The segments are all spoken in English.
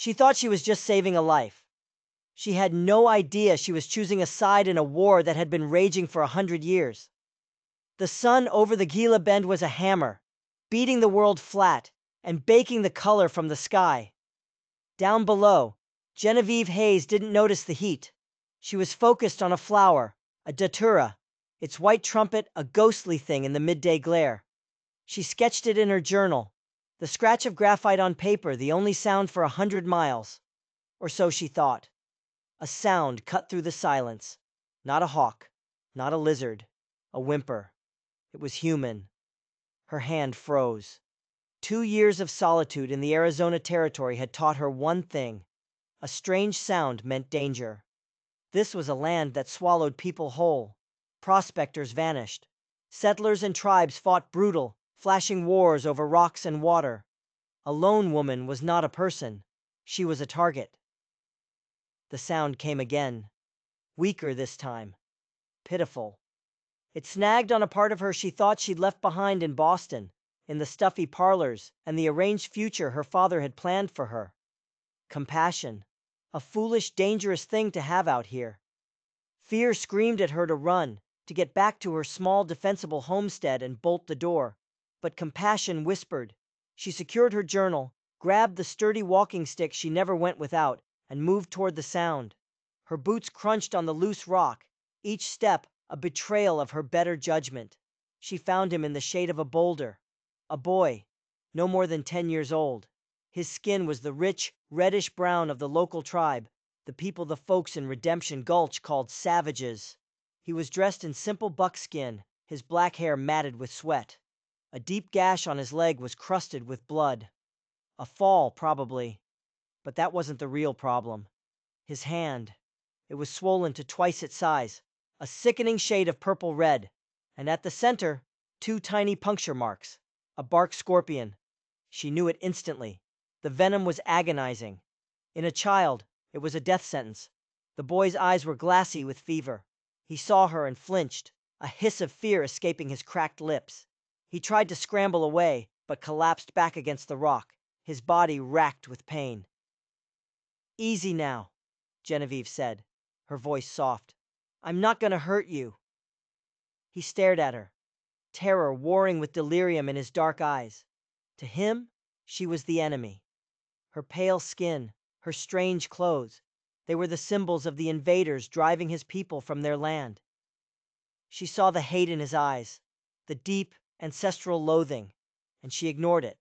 She thought she was just saving a life. She had no idea she was choosing a side in a war that had been raging for 100 years. The sun over the Gila Bend was a hammer, beating the world flat and baking the color from the sky. Down below, Genevieve Hayes didn't notice the heat. She was focused on a flower, a datura, its white trumpet a ghostly thing in the midday glare. She sketched it in her journal, the scratch of graphite on paper the only sound for 100 miles. Or so she thought. A sound cut through the silence. Not a hawk, not a lizard, a whimper. It was human. Her hand froze. 2 years of solitude in the Arizona Territory had taught her one thing. A strange sound meant danger. This was a land that swallowed people whole. Prospectors vanished. Settlers and tribes fought brutal, flashing wars over rocks and water. A lone woman was not a person. She was a target. The sound came again. Weaker this time. Pitiful. It snagged on a part of her she thought she'd left behind in Boston, in the stuffy parlors and the arranged future her father had planned for her. Compassion. A foolish, dangerous thing to have out here. Fear screamed at her to run, to get back to her small, defensible homestead and bolt the door. But compassion whispered. She secured her journal, grabbed the sturdy walking stick she never went without, and moved toward the sound. Her boots crunched on the loose rock, each step a betrayal of her better judgment. She found him in the shade of a boulder. A boy, no more than 10 years old. His skin was the rich, reddish brown of the local tribe, the people the folks in Redemption Gulch called savages. He was dressed in simple buckskin, his black hair matted with sweat. A deep gash on his leg was crusted with blood. A fall, probably. But that wasn't the real problem. His hand. It was swollen to twice its size, a sickening shade of purple red, and at the center, 2 tiny puncture marks. A bark scorpion. She knew it instantly. The venom was agonizing. In a child, it was a death sentence. The boy's eyes were glassy with fever. He saw her and flinched, a hiss of fear escaping his cracked lips. He tried to scramble away, but collapsed back against the rock, his body racked with pain. "Easy now," Genevieve said, her voice soft. "I'm not gonna hurt you." He stared at her, terror warring with delirium in his dark eyes. To him, she was the enemy. Her pale skin, her strange clothes, they were the symbols of the invaders driving his people from their land. She saw the hate in his eyes, the deep, ancestral loathing, and she ignored it.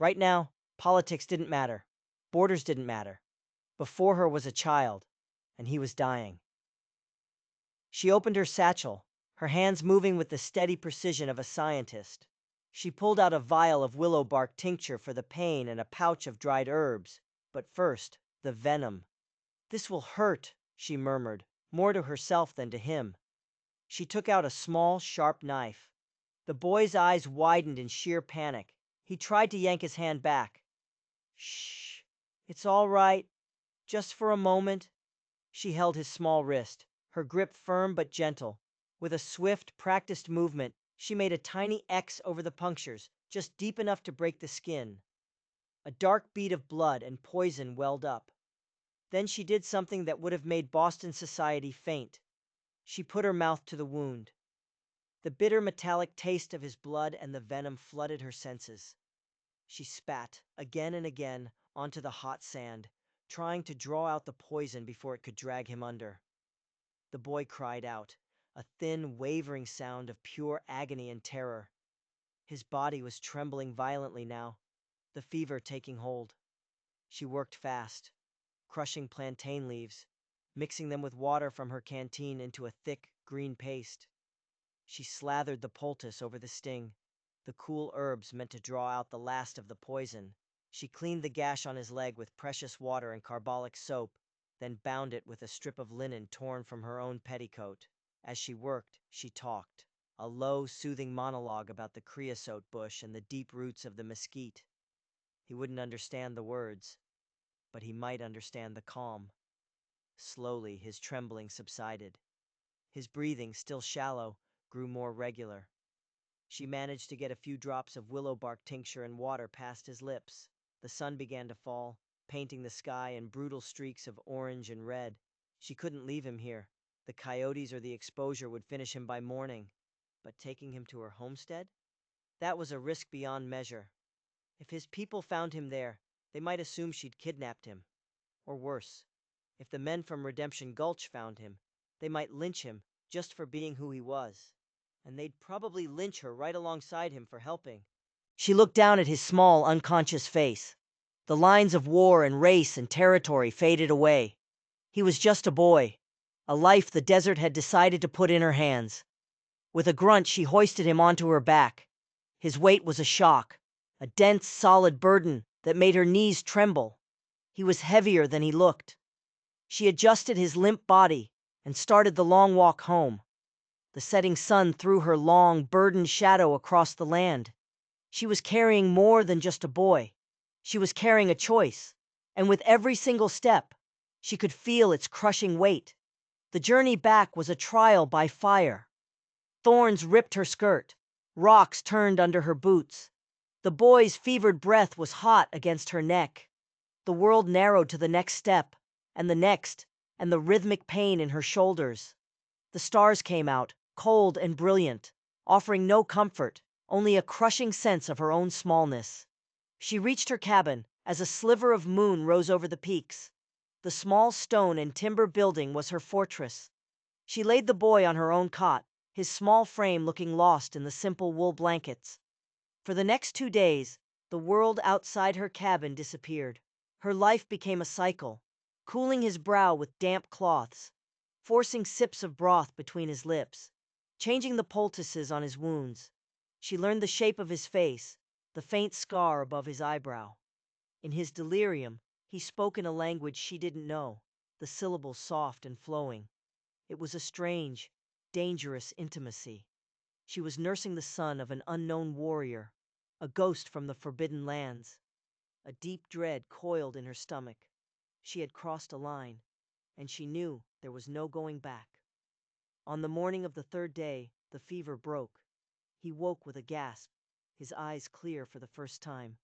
Right now, politics didn't matter. Borders didn't matter. Before her was a child, and he was dying. She opened her satchel, her hands moving with the steady precision of a scientist. She pulled out a vial of willow bark tincture for the pain and a pouch of dried herbs. But first, the venom. "This will hurt," she murmured, more to herself than to him. She took out a small, sharp knife. The boy's eyes widened in sheer panic. He tried to yank his hand back. "Shh. It's all right. Just for a moment." She held his small wrist, her grip firm but gentle. With a swift, practiced movement, she made a tiny X over the punctures, just deep enough to break the skin. A dark bead of blood and poison welled up. Then she did something that would have made Boston society faint. She put her mouth to the wound. The bitter metallic taste of his blood and the venom flooded her senses. She spat, again and again, onto the hot sand, trying to draw out the poison before it could drag him under. The boy cried out, a thin, wavering sound of pure agony and terror. His body was trembling violently now, the fever taking hold. She worked fast, crushing plantain leaves, mixing them with water from her canteen into a thick, green paste. She slathered the poultice over the sting, the cool herbs meant to draw out the last of the poison. She cleaned the gash on his leg with precious water and carbolic soap, then bound it with a strip of linen torn from her own petticoat. As she worked, she talked, a low, soothing monologue about the creosote bush and the deep roots of the mesquite. He wouldn't understand the words, but he might understand the calm. Slowly, his trembling subsided. His breathing, still shallow, grew more regular. She managed to get a few drops of willow bark tincture and water past his lips. The sun began to fall, painting the sky in brutal streaks of orange and red. She couldn't leave him here. The coyotes or the exposure would finish him by morning. But taking him to her homestead? That was a risk beyond measure. If his people found him there, they might assume she'd kidnapped him. Or worse, if the men from Redemption Gulch found him, they might lynch him just for being who he was. And they'd probably lynch her right alongside him for helping. She looked down at his small, unconscious face. The lines of war and race and territory faded away. He was just a boy, a life the desert had decided to put in her hands. With a grunt, she hoisted him onto her back. His weight was a shock, a dense, solid burden that made her knees tremble. He was heavier than he looked. She adjusted his limp body and started the long walk home. The setting sun threw her long, burdened shadow across the land. She was carrying more than just a boy. She was carrying a choice, and with every single step, she could feel its crushing weight. The journey back was a trial by fire. Thorns ripped her skirt. Rocks turned under her boots. The boy's fevered breath was hot against her neck. The world narrowed to the next step, and the next, and the rhythmic pain in her shoulders. The stars came out, cold and brilliant, offering no comfort, only a crushing sense of her own smallness. She reached her cabin as a sliver of moon rose over the peaks. The small stone and timber building was her fortress. She laid the boy on her own cot, his small frame looking lost in the simple wool blankets. For the next 2 days, the world outside her cabin disappeared. Her life became a cycle, cooling his brow with damp cloths, forcing sips of broth between his lips, changing the poultices on his wounds. She learned the shape of his face, the faint scar above his eyebrow. In his delirium, he spoke in a language she didn't know, the syllables soft and flowing. It was a strange, dangerous intimacy. She was nursing the son of an unknown warrior, a ghost from the forbidden lands. A deep dread coiled in her stomach. She had crossed a line, and she knew there was no going back. On the morning of the third day, the fever broke. He woke with a gasp, his eyes clear for the first time.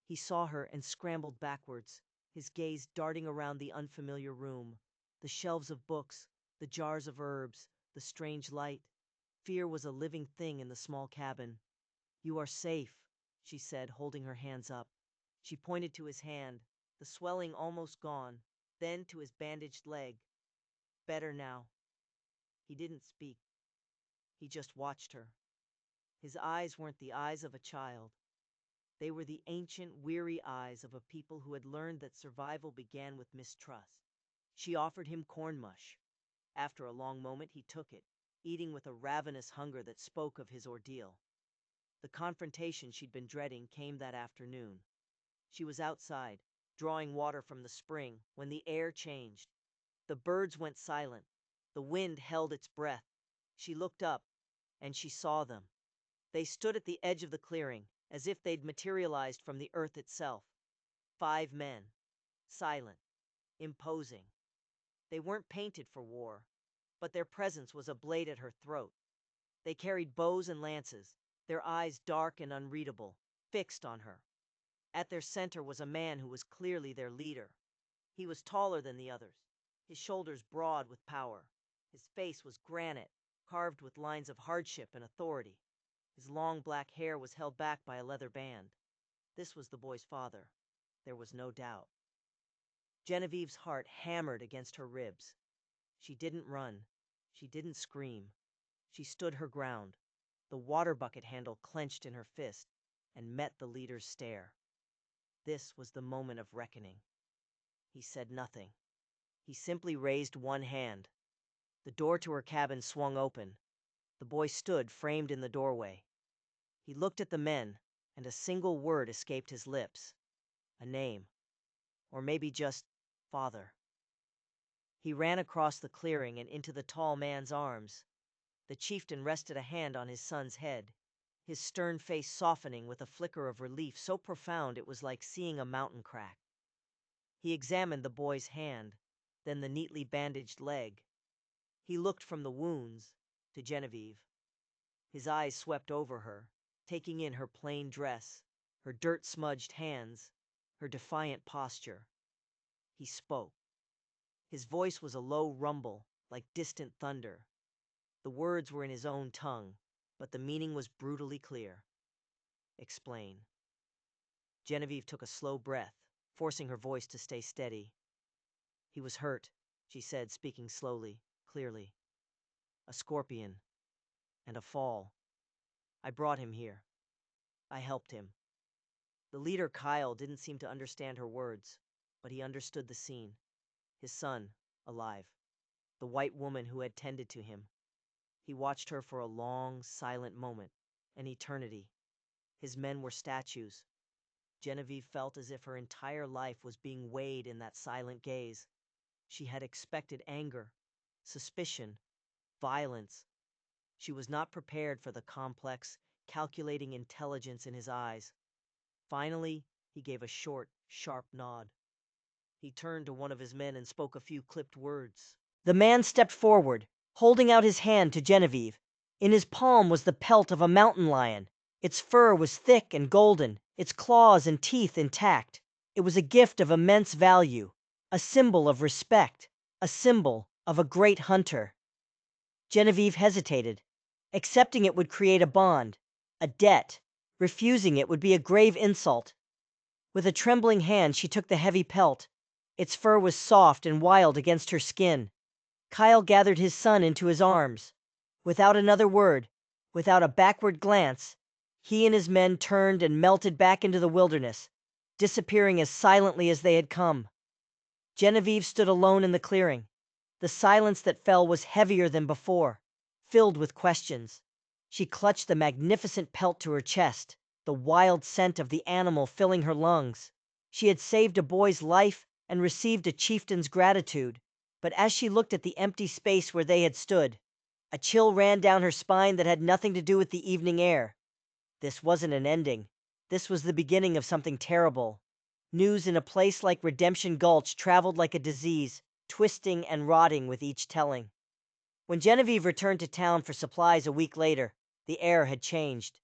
He saw her and scrambled backwards, his gaze darting around the unfamiliar room, the shelves of books, the jars of herbs, the strange light. Fear was a living thing in the small cabin. "You are safe," she said, holding her hands up. She pointed to his hand, the swelling almost gone, then to his bandaged leg. "Better now." He didn't speak. He just watched her. His eyes weren't the eyes of a child. They were the ancient, weary eyes of a people who had learned that survival began with mistrust. She offered him corn mush. After a long moment, he took it, eating with a ravenous hunger that spoke of his ordeal. The confrontation she'd been dreading came that afternoon. She was outside, drawing water from the spring, when the air changed. The birds went silent. The wind held its breath. She looked up, and she saw them. They stood at the edge of the clearing, as if they'd materialized from the earth itself. 5 men. Silent. Imposing. They weren't painted for war, but their presence was a blade at her throat. They carried bows and lances, their eyes dark and unreadable, fixed on her. At their center was a man who was clearly their leader. He was taller than the others, his shoulders broad with power. His face was granite, carved with lines of hardship and authority. His long black hair was held back by a leather band. This was the boy's father. There was no doubt. Genevieve's heart hammered against her ribs. She didn't run. She didn't scream. She stood her ground, the water bucket handle clenched in her fist, and met the leader's stare. This was the moment of reckoning. He said nothing. He simply raised one hand. The door to her cabin swung open. The boy stood framed in the doorway. He looked at the men, and a single word escaped his lips. A name. Or maybe just father. He ran across the clearing and into the tall man's arms. The chieftain rested a hand on his son's head, his stern face softening with a flicker of relief so profound it was like seeing a mountain crack. He examined the boy's hand, then the neatly bandaged leg. He looked from the wounds to Genevieve. His eyes swept over her, taking in her plain dress, her dirt-smudged hands, her defiant posture. He spoke. His voice was a low rumble, like distant thunder. The words were in his own tongue, but the meaning was brutally clear. Explain. Genevieve took a slow breath, forcing her voice to stay steady. He was hurt, she said, speaking slowly, clearly. A scorpion. And a fall. I brought him here. I helped him. The leader, Kyle, didn't seem to understand her words, but he understood the scene. His son, alive. The white woman who had tended to him. He watched her for a long, silent moment, an eternity. His men were statues. Genevieve felt as if her entire life was being weighed in that silent gaze. She had expected anger, suspicion, violence. She was not prepared for the complex, calculating intelligence in his eyes. Finally, he gave a short, sharp nod. He turned to one of his men and spoke a few clipped words. The man stepped forward, holding out his hand to Genevieve. In his palm was the pelt of a mountain lion. Its fur was thick and golden, its claws and teeth intact. It was a gift of immense value, a symbol of respect, a symbol of a great hunter. Genevieve hesitated. Accepting it would create a bond, a debt. Refusing it would be a grave insult. With a trembling hand, she took the heavy pelt. Its fur was soft and wild against her skin. Kyle gathered his son into his arms. Without another word, without a backward glance, he and his men turned and melted back into the wilderness, disappearing as silently as they had come. Genevieve stood alone in the clearing. The silence that fell was heavier than before, filled with questions. She clutched the magnificent pelt to her chest, the wild scent of the animal filling her lungs. She had saved a boy's life and received a chieftain's gratitude, but as she looked at the empty space where they had stood, a chill ran down her spine that had nothing to do with the evening air. This wasn't an ending. This was the beginning of something terrible. News in a place like Redemption Gulch traveled like a disease, twisting and rotting with each telling. When Genevieve returned to town for supplies a week later, the air had changed.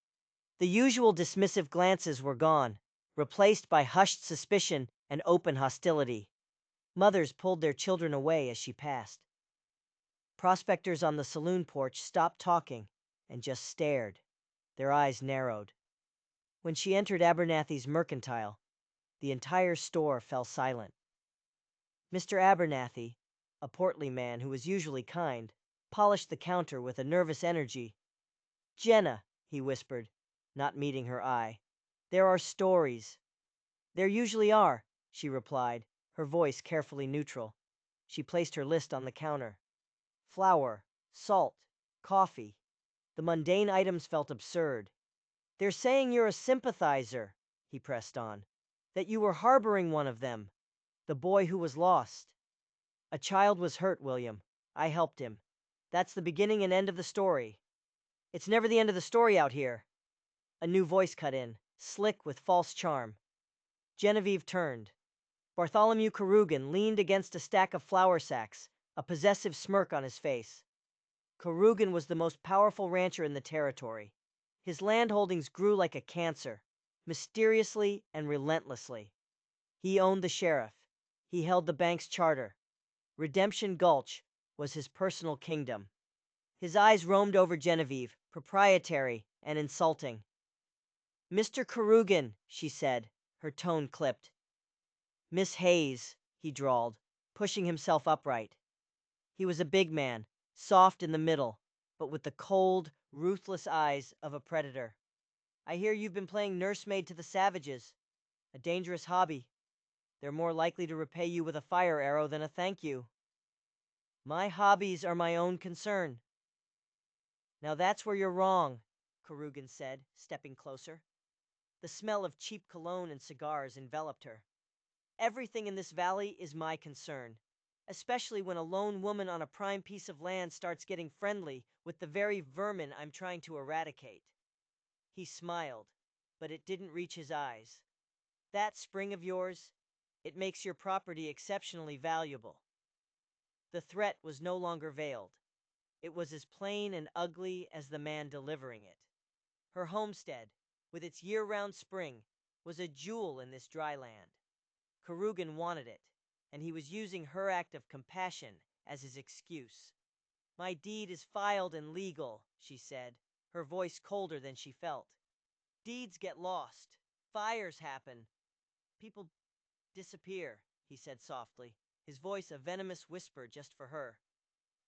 The usual dismissive glances were gone, replaced by hushed suspicion and open hostility. Mothers pulled their children away as she passed. Prospectors on the saloon porch stopped talking and just stared, their eyes narrowed. When she entered Abernathy's mercantile, the entire store fell silent. Mr. Abernathy, a portly man who was usually kind, polished the counter with a nervous energy. "Jenna," he whispered, not meeting her eye, "there are stories." "There usually are," she replied, her voice carefully neutral. She placed her list on the counter. Flour, salt, coffee. The mundane items felt absurd. "They're saying you're a sympathizer," he pressed on, "that you were harboring one of them, the boy who was lost." "A child was hurt, William. I helped him. That's the beginning and end of the story." "It's never the end of the story out here." A new voice cut in, slick with false charm. Genevieve turned. Bartholomew Karugan leaned against a stack of flour sacks, a possessive smirk on his face. Karugan was the most powerful rancher in the territory. His land holdings grew like a cancer, mysteriously and relentlessly. He owned the sheriff. He held the bank's charter. Redemption Gulch was his personal kingdom. His eyes roamed over Genevieve, proprietary and insulting. "Mr. Karugan," she said, her tone clipped. "Miss Hayes," he drawled, pushing himself upright. He was a big man, soft in the middle, but with the cold, ruthless eyes of a predator. "I hear you've been playing nursemaid to the savages. A dangerous hobby. They're more likely to repay you with a fire arrow than a thank you." "My hobbies are my own concern." "Now that's where you're wrong," Karugan said, stepping closer. The smell of cheap cologne and cigars enveloped her. "Everything in this valley is my concern, especially when a lone woman on a prime piece of land starts getting friendly with the very vermin I'm trying to eradicate." He smiled, but it didn't reach his eyes. "That spring of yours, it makes your property exceptionally valuable." The threat was no longer veiled. It was as plain and ugly as the man delivering it. Her homestead, with its year-round spring, was a jewel in this dry land. Karugan wanted it, and he was using her act of compassion as his excuse. "My deed is filed and legal," she said, her voice colder than she felt. "Deeds get lost. Fires happen. People disappear," he said softly, his voice a venomous whisper just for her.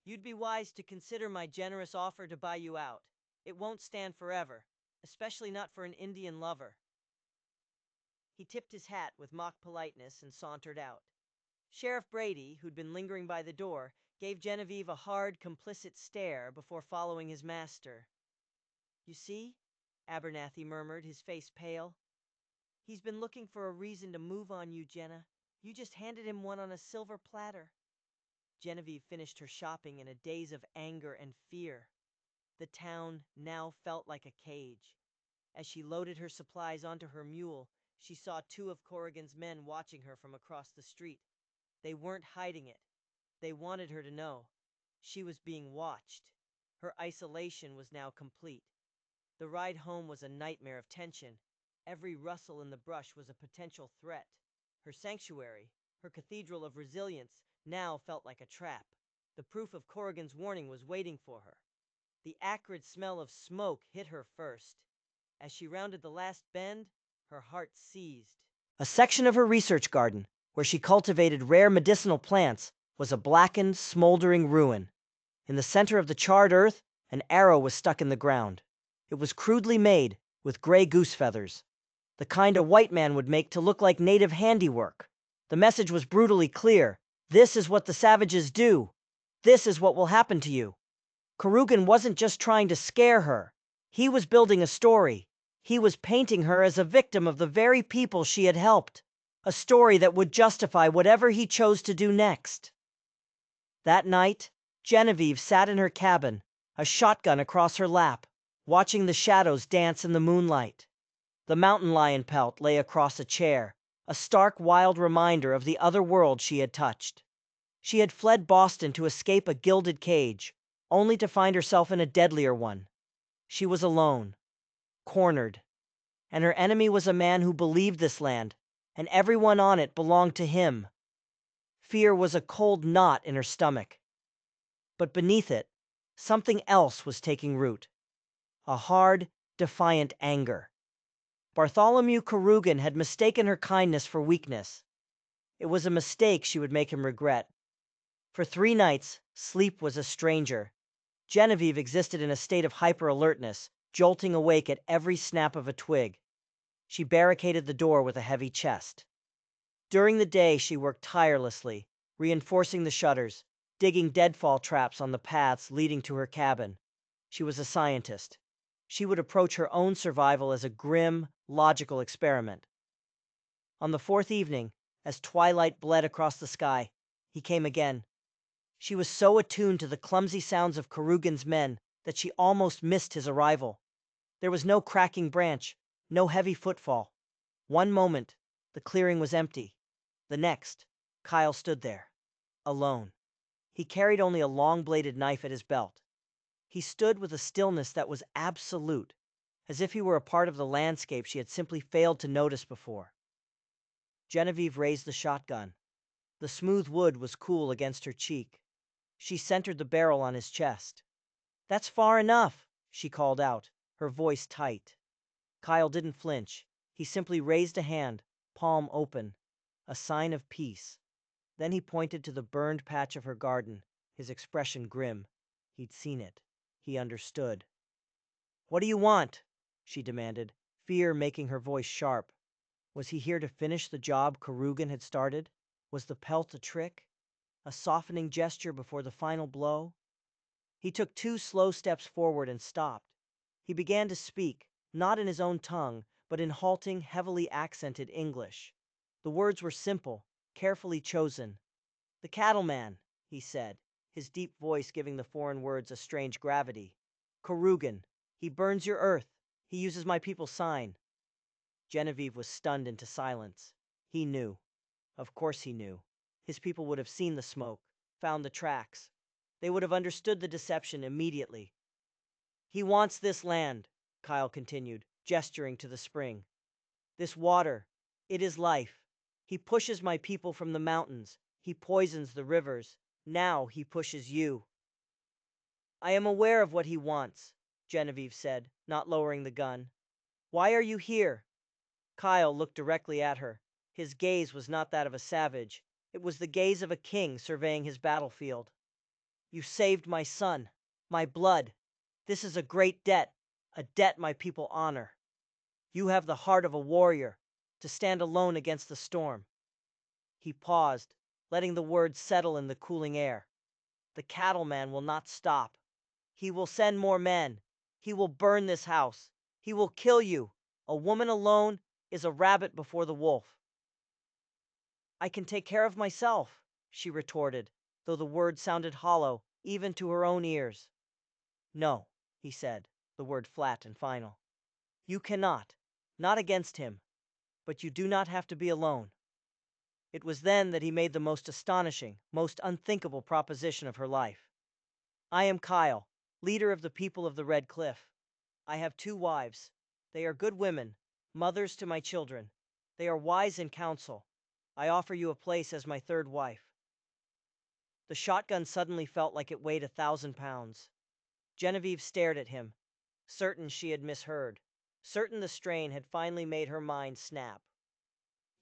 "You'd be wise to consider my generous offer to buy you out. It won't stand forever, especially not for an Indian lover." He tipped his hat with mock politeness and sauntered out. Sheriff Brady, who'd been lingering by the door, gave Genevieve a hard, complicit stare before following his master. "You see?" Abernathy murmured, his face pale. "He's been looking for a reason to move on you, Jenna. You just handed him one on a silver platter." Genevieve finished her shopping in a daze of anger and fear. The town now felt like a cage. As she loaded her supplies onto her mule, she saw two of Corrigan's men watching her from across the street. They weren't hiding it. They wanted her to know. She was being watched. Her isolation was now complete. The ride home was a nightmare of tension. Every rustle in the brush was a potential threat. Her sanctuary, her cathedral of resilience, now felt like a trap. The proof of Corrigan's warning was waiting for her. The acrid smell of smoke hit her first. As she rounded the last bend, her heart seized. A section of her research garden, where she cultivated rare medicinal plants, was a blackened, smoldering ruin. In the center of the charred earth, an arrow was stuck in the ground. It was crudely made, with gray goose feathers, the kind a white man would make to look like native handiwork. The message was brutally clear. This is what the savages do. This is what will happen to you. Karugan wasn't just trying to scare her. He was building a story. He was painting her as a victim of the very people she had helped. A story that would justify whatever he chose to do next. That night, Genevieve sat in her cabin, a shotgun across her lap, watching the shadows dance in the moonlight. The mountain lion pelt lay across a chair, a stark, wild reminder of the other world she had touched. She had fled Boston to escape a gilded cage, only to find herself in a deadlier one. She was alone, cornered, and her enemy was a man who believed this land, and everyone on it belonged to him. Fear was a cold knot in her stomach. But beneath it, something else was taking root. A hard, defiant anger. Bartholomew Karugan had mistaken her kindness for weakness. It was a mistake she would make him regret. For 3 nights, sleep was a stranger. Genevieve existed in a state of hyper-alertness, jolting awake at every snap of a twig. She barricaded the door with a heavy chest. During the day, she worked tirelessly, reinforcing the shutters, digging deadfall traps on the paths leading to her cabin. She was a scientist. She would approach her own survival as a grim, logical experiment. On the 4th evening, as twilight bled across the sky, he came again. She was so attuned to the clumsy sounds of Karugan's men that she almost missed his arrival. There was no cracking branch, no heavy footfall. One moment, the clearing was empty. The next, Kyle stood there, alone. He carried only a long-bladed knife at his belt. He stood with a stillness that was absolute, as if he were a part of the landscape she had simply failed to notice before. Genevieve raised the shotgun. The smooth wood was cool against her cheek. She centered the barrel on his chest. "That's far enough," she called out, her voice tight. Kyle didn't flinch. He simply raised a hand, palm open, a sign of peace. Then he pointed to the burned patch of her garden, his expression grim. He'd seen it. He understood. "What do you want?" she demanded, fear making her voice sharp. Was he here to finish the job Karugan had started? Was the pelt a trick? A softening gesture before the final blow? He took 2 slow steps forward and stopped. He began to speak, not in his own tongue, but in halting, heavily accented English. The words were simple, carefully chosen. "The cattleman," he said, his deep voice giving the foreign words a strange gravity. "Karugan. He burns your earth. He uses my people's sign." Genevieve was stunned into silence. He knew. Of course he knew. His people would have seen the smoke, found the tracks. They would have understood the deception immediately. "He wants this land," Kyle continued, gesturing to the spring. "This water. It is life. He pushes my people from the mountains. He poisons the rivers. Now he pushes you. I am aware of what he wants, Genevieve said, not lowering the gun. Why are you here? Kyle looked directly at her. His gaze was not that of a savage. It was the gaze of a king surveying his battlefield. You saved my son, my blood. This is a great debt, a debt my people honor. You have the heart of a warrior, to stand alone against the storm. He paused, letting the words settle in the cooling air. The cattleman will not stop. He will send more men. He will burn this house. He will kill you. A woman alone is a rabbit before the wolf. I can take care of myself, she retorted, though the words sounded hollow, even to her own ears. No, he said, the word flat and final. You cannot, not against him, but you do not have to be alone. It was then that he made the most astonishing, most unthinkable proposition of her life. I am Kyle, leader of the people of the Red Cliff. I have 2 wives. They are good women, mothers to my children. They are wise in counsel. I offer you a place as my 3rd wife. The shotgun suddenly felt like it weighed 1,000 pounds. Genevieve stared at him, certain she had misheard, certain the strain had finally made her mind snap.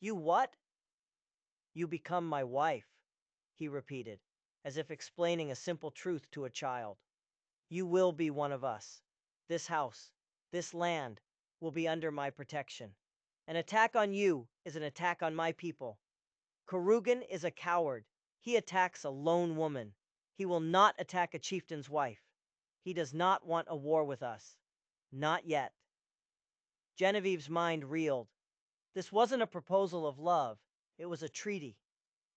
You what? You become my wife, he repeated, as if explaining a simple truth to a child. You will be one of us. This house, this land, will be under my protection. An attack on you is an attack on my people. Kurugan is a coward. He attacks a lone woman. He will not attack a chieftain's wife. He does not want a war with us. Not yet. Genevieve's mind reeled. This wasn't a proposal of love. It was a treaty.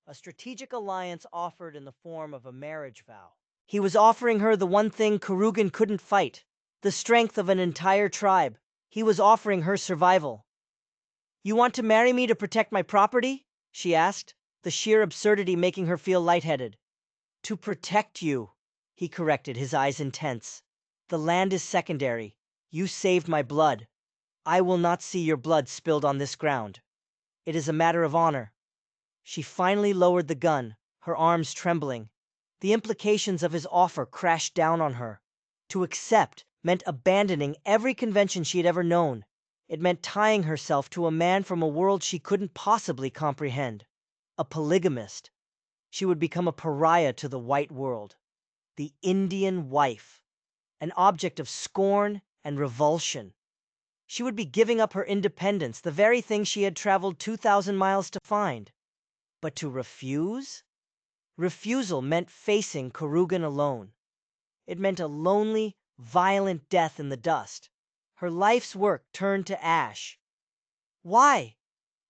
A strategic alliance offered in the form of a marriage vow. He was offering her the one thing Kurugan couldn't fight, the strength of an entire tribe. He was offering her survival. You want to marry me to protect my property? She asked, the sheer absurdity making her feel lightheaded. To protect you, he corrected, his eyes intense. The land is secondary. You saved my blood. I will not see your blood spilled on this ground. It is a matter of honor. She finally lowered the gun, her arms trembling. The implications of his offer crashed down on her. To accept meant abandoning every convention she had ever known. It meant tying herself to a man from a world she couldn't possibly comprehend. A polygamist. She would become a pariah to the white world. The Indian wife. An object of scorn and revulsion. She would be giving up her independence, the very thing she had traveled 2,000 miles to find. But to refuse? Refusal meant facing Kurugan alone. It meant a lonely, violent death in the dust. Her life's work turned to ash. Why?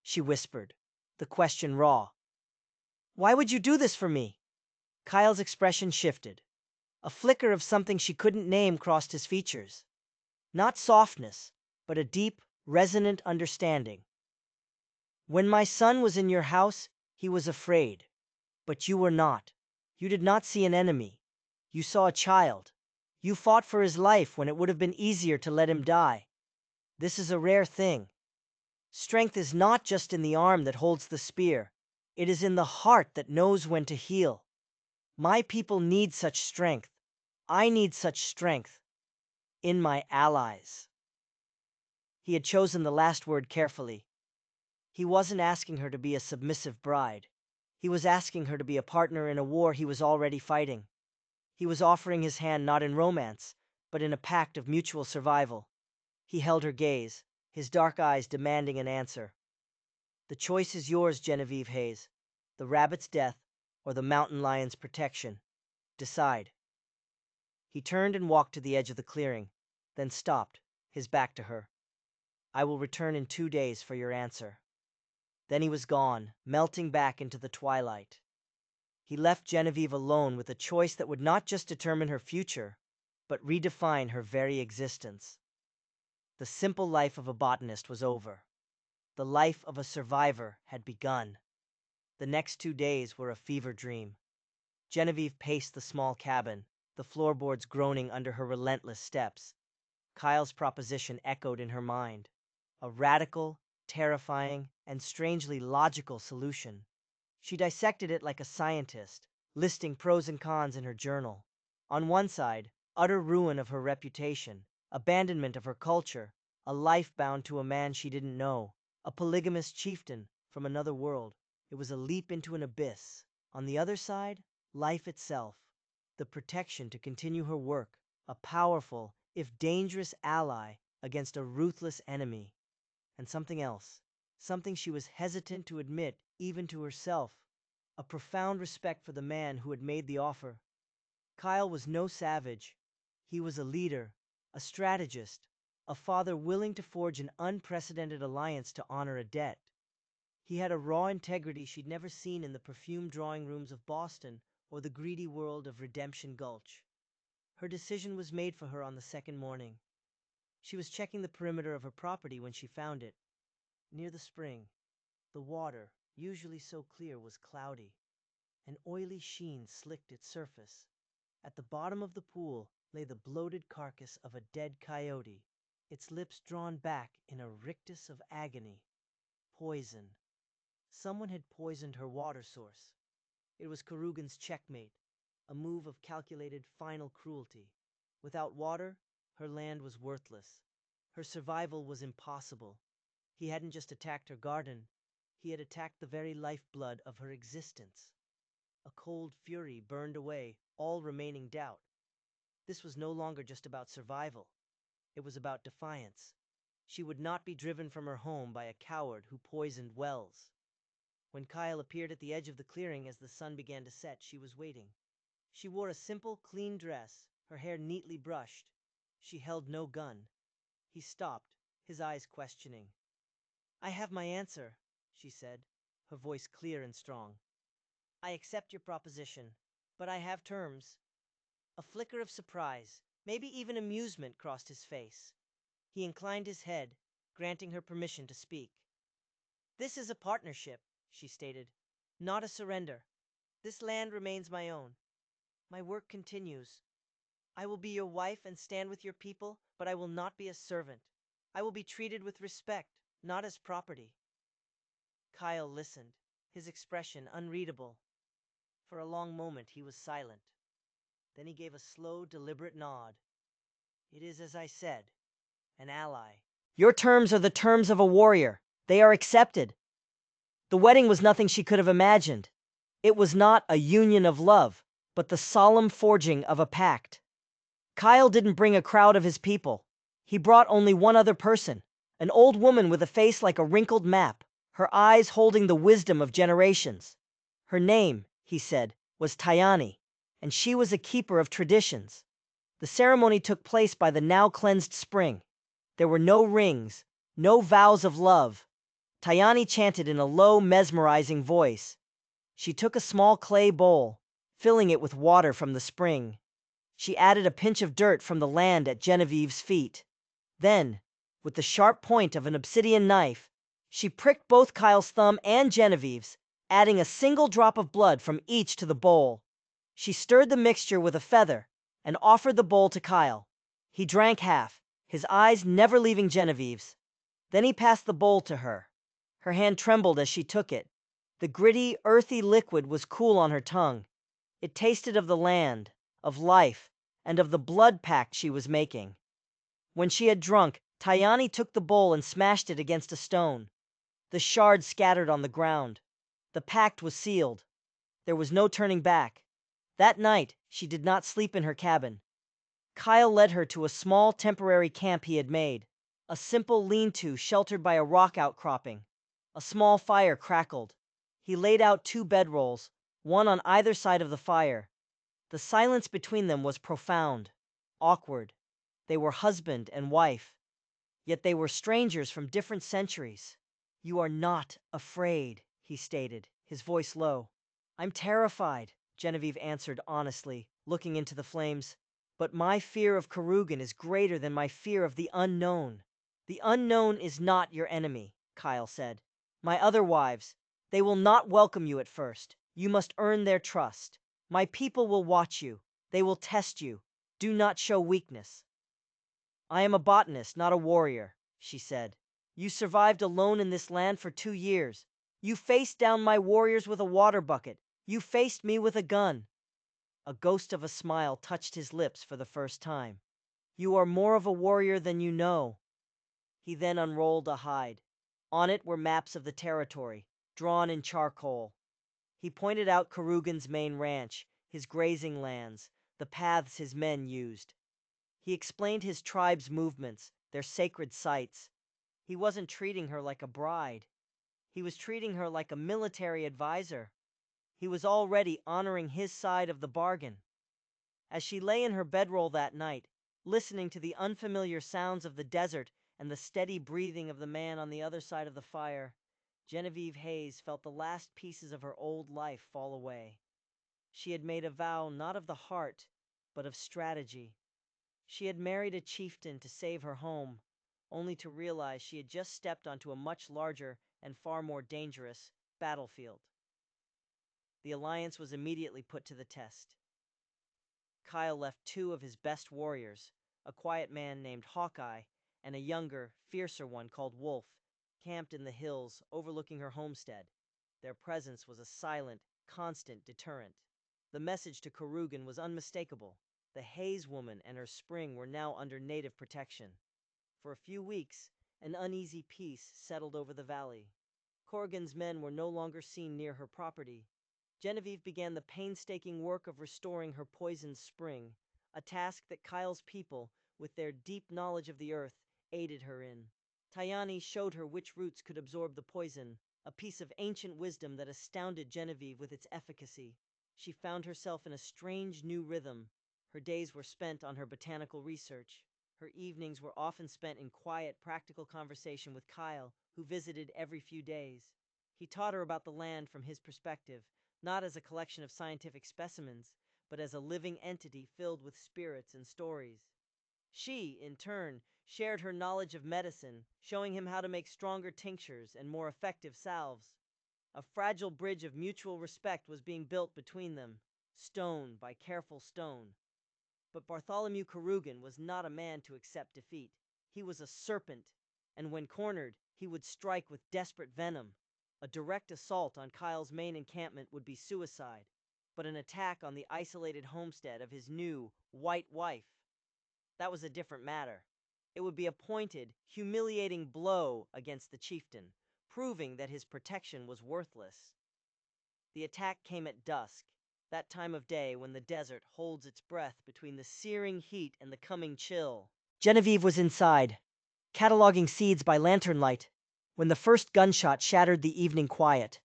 She whispered, the question raw. Why would you do this for me? Kyle's expression shifted. A flicker of something she couldn't name crossed his features. Not softness, but a deep, resonant understanding. When my son was in your house, he was afraid. But you were not. You did not see an enemy. You saw a child. You fought for his life when it would have been easier to let him die. This is a rare thing. Strength is not just in the arm that holds the spear. It is in the heart that knows when to heal. My people need such strength. I need such strength. In my allies. He had chosen the last word carefully. He wasn't asking her to be a submissive bride. He was asking her to be a partner in a war he was already fighting. He was offering his hand not in romance, but in a pact of mutual survival. He held her gaze, his dark eyes demanding an answer. The choice is yours, Genevieve Hayes. The rabbit's death or the mountain lion's protection. Decide. He turned and walked to the edge of the clearing, then stopped, his back to her. I will return in 2 days for your answer. Then he was gone, melting back into the twilight. He left Genevieve alone with a choice that would not just determine her future, but redefine her very existence. The simple life of a botanist was over. The life of a survivor had begun. The next 2 days were a fever dream. Genevieve paced the small cabin, the floorboards groaning under her relentless steps. Kyle's proposition echoed in her mind. A radical, terrifying, and strangely logical solution. She dissected it like a scientist, listing pros and cons in her journal. On one side, utter ruin of her reputation, abandonment of her culture, a life bound to a man she didn't know, a polygamous chieftain from another world. It was a leap into an abyss. On the other side, life itself, the protection to continue her work, a powerful, if dangerous ally against a ruthless enemy. And something else, something she was hesitant to admit even to herself, a profound respect for the man who had made the offer. Kyle was no savage. He was a leader, a strategist, a father willing to forge an unprecedented alliance to honor a debt. He had a raw integrity she'd never seen in the perfumed drawing rooms of Boston or the greedy world of Redemption Gulch. Her decision was made for her on the second morning. She was checking the perimeter of her property when she found it. Near the spring, the water, usually so clear, was cloudy. An oily sheen slicked its surface. At the bottom of the pool lay the bloated carcass of a dead coyote, its lips drawn back in a rictus of agony. Poison. Someone had poisoned her water source. It was Karugan's checkmate, a move of calculated final cruelty. Without water, her land was worthless. Her survival was impossible. He hadn't just attacked her garden, he had attacked the very lifeblood of her existence. A cold fury burned away all remaining doubt. This was no longer just about survival. It was about defiance. She would not be driven from her home by a coward who poisoned wells. When Kyle appeared at the edge of the clearing as the sun began to set, she was waiting. She wore a simple, clean dress, her hair neatly brushed. She held no gun. He stopped, his eyes questioning. "I have my answer," she said, her voice clear and strong. "I accept your proposition, but I have terms." A flicker of surprise, maybe even amusement, crossed his face. He inclined his head, granting her permission to speak. "This is a partnership," she stated, "not a surrender. This land remains my own. My work continues. I will be your wife and stand with your people, but I will not be a servant. I will be treated with respect, not as property." Kyle listened, his expression unreadable. For a long moment he was silent. Then he gave a slow, deliberate nod. "It is as I said, an ally." "Your terms are the terms of a warrior. They are accepted." The wedding was nothing she could have imagined. It was not a union of love, but the solemn forging of a pact. Kyle didn't bring a crowd of his people. He brought only one other person, an old woman with a face like a wrinkled map, her eyes holding the wisdom of generations. Her name, he said, was Tayani, and she was a keeper of traditions. The ceremony took place by the now cleansed spring. There were no rings, no vows of love. Tayani chanted in a low, mesmerizing voice. She took a small clay bowl, filling it with water from the spring. She added a pinch of dirt from the land at Genevieve's feet. Then, with the sharp point of an obsidian knife, she pricked both Kyle's thumb and Genevieve's, adding a single drop of blood from each to the bowl. She stirred the mixture with a feather and offered the bowl to Kyle. He drank half, his eyes never leaving Genevieve's. Then he passed the bowl to her. Her hand trembled as she took it. The gritty, earthy liquid was cool on her tongue. It tasted of the land, of life, and of the blood pact she was making. When she had drunk, Tayani took the bowl and smashed it against a stone. The shards scattered on the ground. The pact was sealed. There was no turning back. That night, she did not sleep in her cabin. Kyle led her to a small temporary camp he had made, a simple lean-to sheltered by a rock outcropping. A small fire crackled. He laid out 2 bedrolls, one on either side of the fire. The silence between them was profound, awkward. They were husband and wife, yet they were strangers from different centuries. "You are not afraid," he stated, his voice low. "I'm terrified," Genevieve answered honestly, looking into the flames. "But my fear of Karugan is greater than my fear of the unknown." "The unknown is not your enemy," Kyle said. "My other wives, they will not welcome you at first. You must earn their trust. My people will watch you. They will test you. Do not show weakness." "I am a botanist, not a warrior," she said. You survived alone in this land for 2 years. You faced down my warriors with a water bucket. You faced me with a gun." A ghost of a smile touched his lips for the first time. "You are more of a warrior than you know." He then unrolled a hide. On it were maps of the territory, drawn in charcoal. He pointed out Karugan's main ranch, his grazing lands, the paths his men used. He explained his tribe's movements, their sacred sites. He wasn't treating her like a bride. He was treating her like a military advisor. He was already honoring his side of the bargain. As she lay in her bedroll that night, listening to the unfamiliar sounds of the desert and the steady breathing of the man on the other side of the fire, Genevieve Hayes felt the last pieces of her old life fall away. She had made a vow not of the heart, but of strategy. She had married a chieftain to save her home, only to realize she had just stepped onto a much larger and far more dangerous battlefield. The alliance was immediately put to the test. Kyle left 2 of his best warriors, a quiet man named Hawkeye and a younger, fiercer one called Wolf, camped in the hills overlooking her homestead. Their presence was a silent, constant deterrent. The message to Karugan was unmistakable. The Hayes woman and her spring were now under native protection. For a few weeks, an uneasy peace settled over the valley. Corrigan's men were no longer seen near her property. Genevieve began the painstaking work of restoring her poisoned spring, a task that Kyle's people, with their deep knowledge of the earth, aided her in. Tayani showed her which roots could absorb the poison, a piece of ancient wisdom that astounded Genevieve with its efficacy. She found herself in a strange new rhythm. Her days were spent on her botanical research. Her evenings were often spent in quiet, practical conversation with Kyle, who visited every few days. He taught her about the land from his perspective, not as a collection of scientific specimens, but as a living entity filled with spirits and stories. She, in turn, shared her knowledge of medicine, showing him how to make stronger tinctures and more effective salves. A fragile bridge of mutual respect was being built between them, stone by careful stone. But Bartholomew Karugan was not a man to accept defeat. He was a serpent, and when cornered, he would strike with desperate venom. A direct assault on Kyle's main encampment would be suicide, but an attack on the isolated homestead of his new, white wife, that was a different matter. It would be a pointed, humiliating blow against the chieftain, proving that his protection was worthless. The attack came at dusk, that time of day when the desert holds its breath between the searing heat and the coming chill. Genevieve was inside, cataloging seeds by lantern light, when the first gunshot shattered the evening quiet.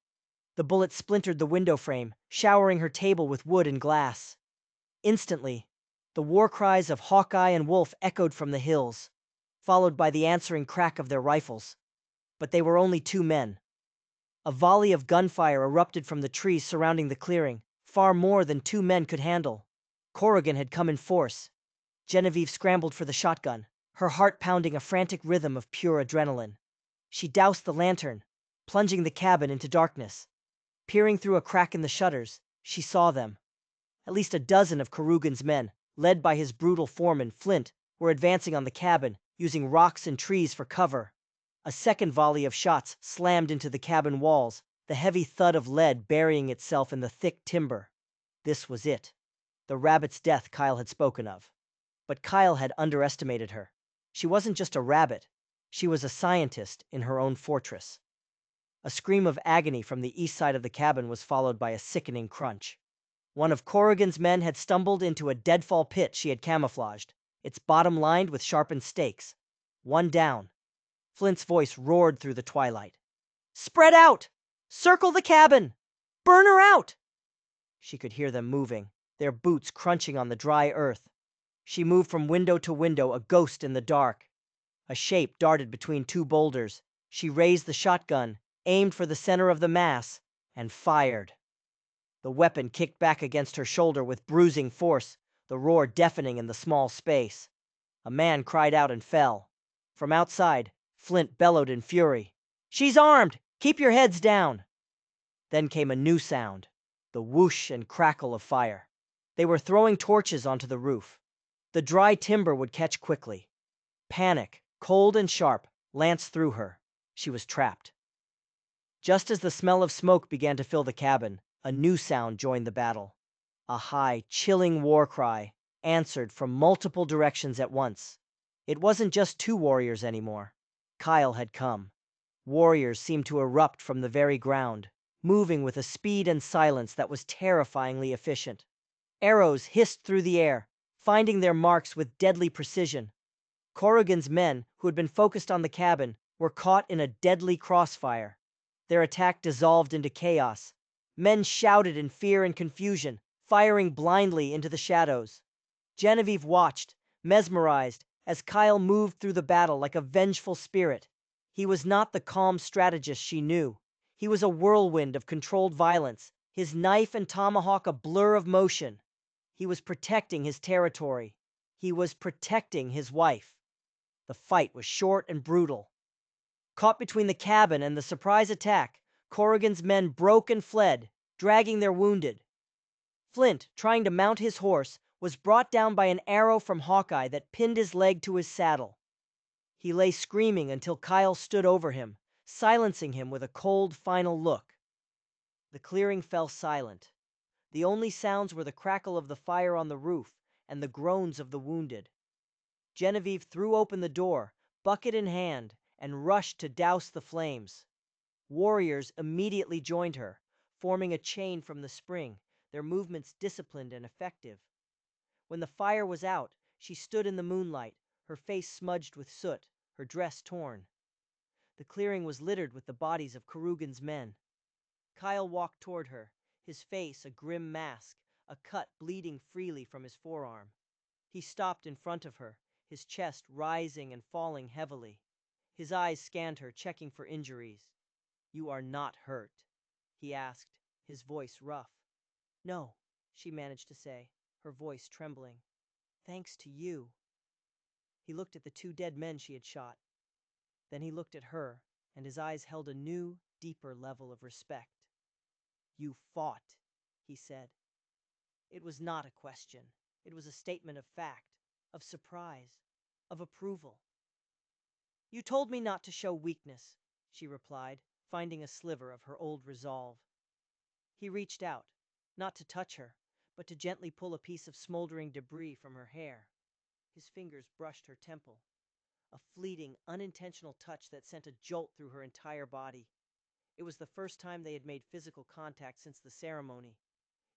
The bullet splintered the window frame, showering her table with wood and glass. Instantly, the war cries of Hawkeye and Wolf echoed from the hills, followed by the answering crack of their rifles. But they were only 2 men. A volley of gunfire erupted from the trees surrounding the clearing, far more than 2 men could handle. Corrigan had come in force. Genevieve scrambled for the shotgun, her heart pounding a frantic rhythm of pure adrenaline. She doused the lantern, plunging the cabin into darkness. Peering through a crack in the shutters, she saw them. At least a dozen of Karugan's men, led by his brutal foreman, Flint, were advancing on the cabin, using rocks and trees for cover. A second volley of shots slammed into the cabin walls, the heavy thud of lead burying itself in the thick timber. This was it. The rabbit's death Kyle had spoken of. But Kyle had underestimated her. She wasn't just a rabbit. She was a scientist in her own fortress. A scream of agony from the east side of the cabin was followed by a sickening crunch. One of Corrigan's men had stumbled into a deadfall pit she had camouflaged, its bottom lined with sharpened stakes. 1 down. Flint's voice roared through the twilight. "Spread out! Circle the cabin! Burn her out!" She could hear them moving, their boots crunching on the dry earth. She moved from window to window, a ghost in the dark. A shape darted between 2 boulders. She raised the shotgun, aimed for the center of the mass, and fired. The weapon kicked back against her shoulder with bruising force, the roar deafening in the small space. A man cried out and fell. From outside, Flint bellowed in fury. "She's armed! Keep your heads down!" Then came a new sound, the whoosh and crackle of fire. They were throwing torches onto the roof. The dry timber would catch quickly. Panic, cold and sharp, lanced through her. She was trapped. Just as the smell of smoke began to fill the cabin, a new sound joined the battle. A high, chilling war cry answered from multiple directions at once. It wasn't just two warriors anymore. Kyle had come. Warriors seemed to erupt from the very ground, moving with a speed and silence that was terrifyingly efficient. Arrows hissed through the air, finding their marks with deadly precision. Corrigan's men, who had been focused on the cabin, were caught in a deadly crossfire. Their attack dissolved into chaos. Men shouted in fear and confusion, firing blindly into the shadows. Genevieve watched, mesmerized, as Kyle moved through the battle like a vengeful spirit. He was not the calm strategist she knew. He was a whirlwind of controlled violence, his knife and tomahawk a blur of motion. He was protecting his territory. He was protecting his wife. The fight was short and brutal. Caught between the cabin and the surprise attack, Corrigan's men broke and fled, dragging their wounded. Flint, trying to mount his horse, was brought down by an arrow from Hawkeye that pinned his leg to his saddle. He lay screaming until Kyle stood over him, silencing him with a cold, final look. The clearing fell silent. The only sounds were the crackle of the fire on the roof and the groans of the wounded. Genevieve threw open the door, bucket in hand, and rushed to douse the flames. Warriors immediately joined her, forming a chain from the spring, their movements disciplined and effective. When the fire was out, she stood in the moonlight, her face smudged with soot, her dress torn. The clearing was littered with the bodies of Corrigan's men. Kyle walked toward her, his face a grim mask, a cut bleeding freely from his forearm. He stopped in front of her, his chest rising and falling heavily. His eyes scanned her, checking for injuries. "You are not hurt?" he asked, his voice rough. "No," she managed to say, her voice trembling. "Thanks to you." He looked at the two dead men she had shot. Then he looked at her, and his eyes held a new, deeper level of respect. "You fought," he said. It was not a question. It was a statement of fact, of surprise, of approval. "You told me not to show weakness," she replied, finding a sliver of her old resolve. He reached out, not to touch her, but to gently pull a piece of smoldering debris from her hair. His fingers brushed her temple, a fleeting, unintentional touch that sent a jolt through her entire body. It was the first time they had made physical contact since the ceremony.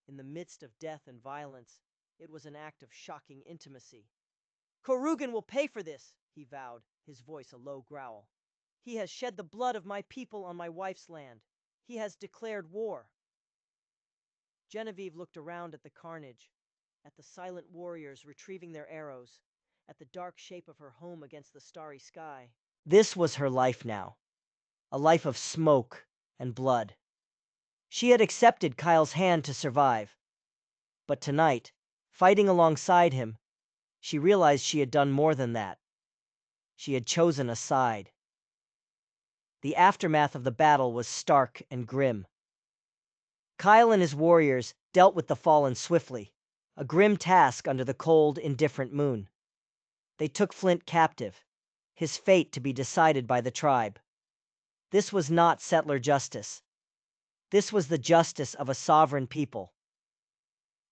In the midst of death and violence, it was an act of shocking intimacy. "Corrigan will pay for this," he vowed, his voice a low growl. "He has shed the blood of my people on my wife's land. He has declared war." Genevieve looked around at the carnage, at the silent warriors retrieving their arrows, at the dark shape of her home against the starry sky. This was her life now, a life of smoke and blood. She had accepted Kyle's hand to survive. But tonight, fighting alongside him, she realized she had done more than that. She had chosen a side. The aftermath of the battle was stark and grim. Kyle and his warriors dealt with the fallen swiftly, a grim task under the cold, indifferent moon. They took Flint captive, his fate to be decided by the tribe. This was not settler justice. This was the justice of a sovereign people.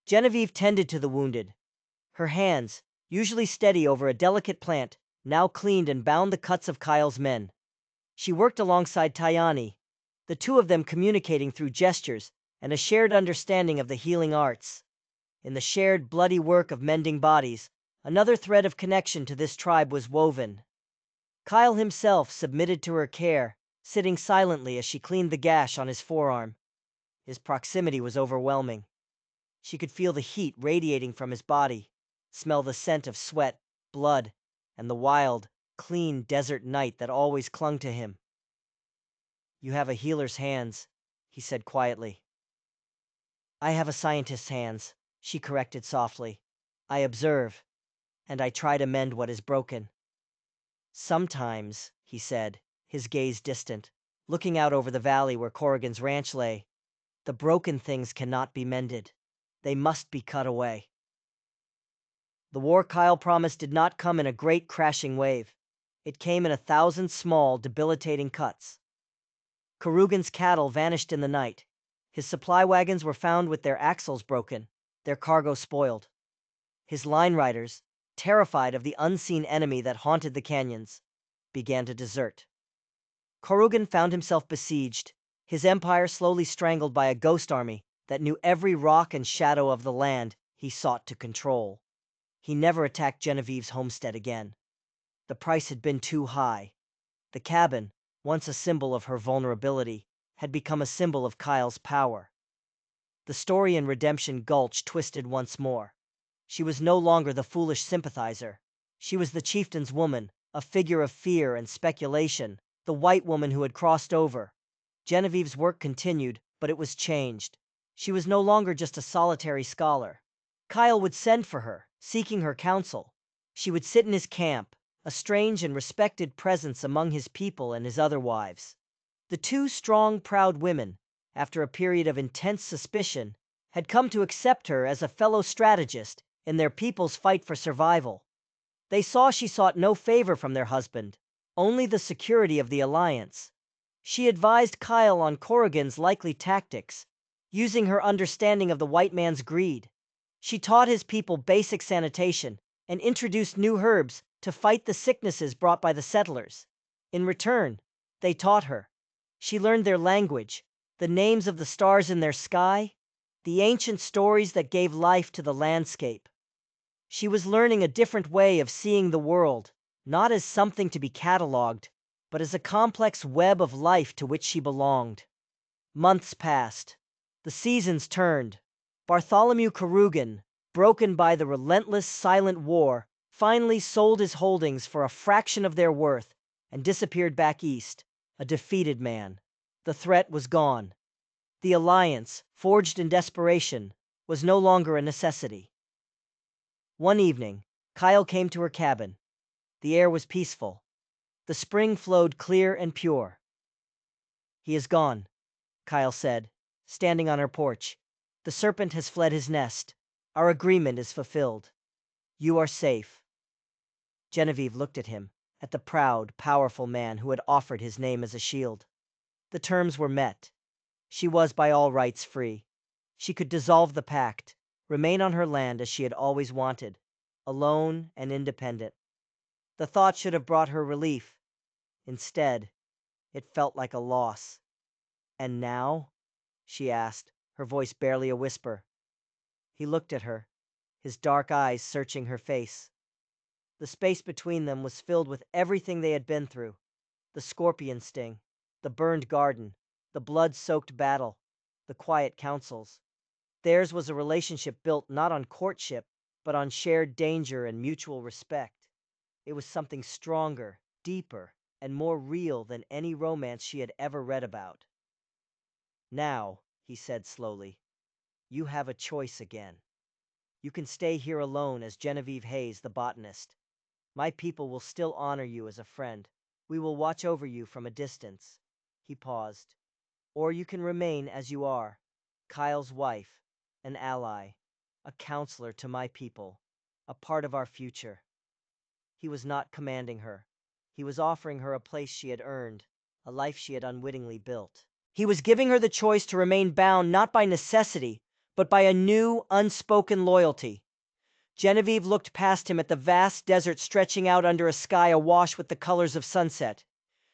Genevieve tended to the wounded. Her hands, usually steady over a delicate plant, now cleaned and bound the cuts of Kyle's men. She worked alongside Tayani, the two of them communicating through gestures and a shared understanding of the healing arts. In the shared bloody work of mending bodies, another thread of connection to this tribe was woven. Kyle himself submitted to her care, sitting silently as she cleaned the gash on his forearm. His proximity was overwhelming. She could feel the heat radiating from his body, smell the scent of sweat, blood, and the wild, clean desert night that always clung to him. "You have a healer's hands," he said quietly. "I have a scientist's hands," she corrected softly. "I observe, and I try to mend what is broken." "Sometimes," he said, his gaze distant, looking out over the valley where Corrigan's ranch lay, "the broken things cannot be mended. They must be cut away." The war Kyle promised did not come in a great crashing wave. It came in 1,000 small, debilitating cuts. Karugan's cattle vanished in the night. His supply wagons were found with their axles broken, their cargo spoiled. His line riders, terrified of the unseen enemy that haunted the canyons, began to desert. Karugan found himself besieged, his empire slowly strangled by a ghost army that knew every rock and shadow of the land he sought to control. He never attacked Genevieve's homestead again. The price had been too high. The cabin, once a symbol of her vulnerability, had become a symbol of Kyle's power. The story in Redemption Gulch twisted once more. She was no longer the foolish sympathizer. She was the chieftain's woman, a figure of fear and speculation, the white woman who had crossed over. Genevieve's work continued, but it was changed. She was no longer just a solitary scholar. Kyle would send for her, seeking her counsel. She would sit in his camp, a strange and respected presence among his people and his other wives. The two strong, proud women, after a period of intense suspicion, had come to accept her as a fellow strategist in their people's fight for survival. They saw she sought no favor from their husband, only the security of the alliance. She advised Kyle on Corrigan's likely tactics, using her understanding of the white man's greed. She taught his people basic sanitation and introduced new herbs to fight the sicknesses brought by the settlers. In return, they taught her. She learned their language, the names of the stars in their sky, the ancient stories that gave life to the landscape. She was learning a different way of seeing the world, not as something to be cataloged, but as a complex web of life to which she belonged. Months passed. The seasons turned. Bartholomew Karugan, broken by the relentless silent war, finally sold his holdings for a fraction of their worth and disappeared back east, a defeated man. The threat was gone. The alliance, forged in desperation, was no longer a necessity. One evening, Kyle came to her cabin. The air was peaceful. The spring flowed clear and pure. "He is gone," Kyle said, standing on her porch. "The serpent has fled his nest. Our agreement is fulfilled. You are safe." Genevieve looked at him, at the proud, powerful man who had offered his name as a shield. The terms were met. She was by all rights free. She could dissolve the pact, remain on her land as she had always wanted, alone and independent. The thought should have brought her relief. Instead, it felt like a loss. "And now?" she asked, her voice barely a whisper. He looked at her, his dark eyes searching her face. The space between them was filled with everything they had been through: the scorpion sting, the burned garden, the blood-soaked battle, the quiet councils. Theirs was a relationship built not on courtship, but on shared danger and mutual respect. It was something stronger, deeper, and more real than any romance she had ever read about. "Now," he said slowly, "you have a choice again. You can stay here alone as Genevieve Hayes, the botanist. My people will still honor you as a friend. We will watch over you from a distance." He paused. "Or you can remain as you are, Kyle's wife, an ally, a counselor to my people, a part of our future." He was not commanding her. He was offering her a place she had earned, a life she had unwittingly built. He was giving her the choice to remain bound not by necessity, but by a new, unspoken loyalty. Genevieve looked past him at the vast desert stretching out under a sky awash with the colors of sunset.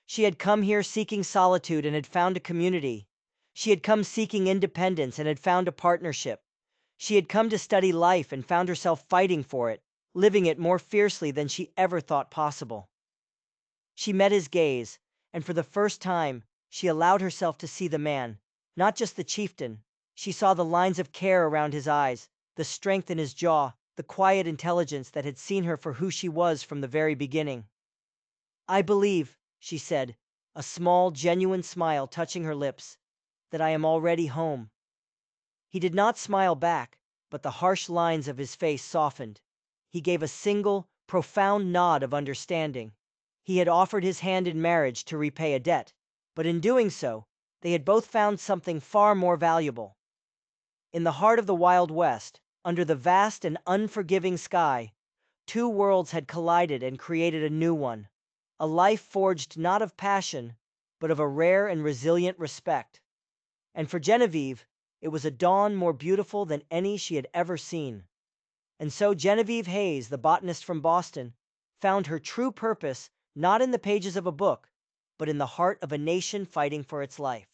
She had come here seeking solitude and had found a community. She had come seeking independence and had found a partnership. She had come to study life and found herself fighting for it, living it more fiercely than she ever thought possible. She met his gaze, and for the first time, she allowed herself to see the man, not just the chieftain. She saw the lines of care around his eyes, the strength in his jaw, the quiet intelligence that had seen her for who she was from the very beginning. "I believe," she said, a small, genuine smile touching her lips, "that I am already home." He did not smile back, but the harsh lines of his face softened. He gave a single, profound nod of understanding. He had offered his hand in marriage to repay a debt, but in doing so, they had both found something far more valuable. In the heart of the Wild West, under the vast and unforgiving sky, two worlds had collided and created a new one. a life forged not of passion, but of a rare and resilient respect. And for Genevieve, it was a dawn more beautiful than any she had ever seen. And so Genevieve Hayes, the botanist from Boston, found her true purpose not in the pages of a book, but in the heart of a nation fighting for its life.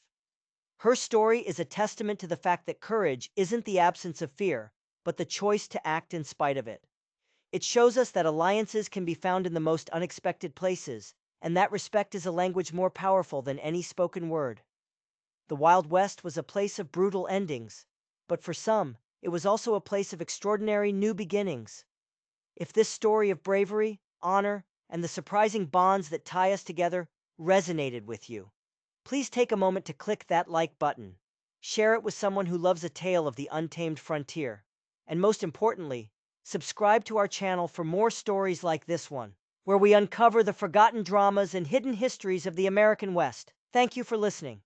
Her story is a testament to the fact that courage isn't the absence of fear, but the choice to act in spite of it. It shows us that alliances can be found in the most unexpected places, and that respect is a language more powerful than any spoken word. The Wild West was a place of brutal endings, but for some, it was also a place of extraordinary new beginnings. If this story of bravery, honor, and the surprising bonds that tie us together resonated with you, please take a moment to click that like button. Share it with someone who loves a tale of the untamed frontier. And most importantly, subscribe to our channel for more stories like this one, where we uncover the forgotten dramas and hidden histories of the American West. Thank you for listening.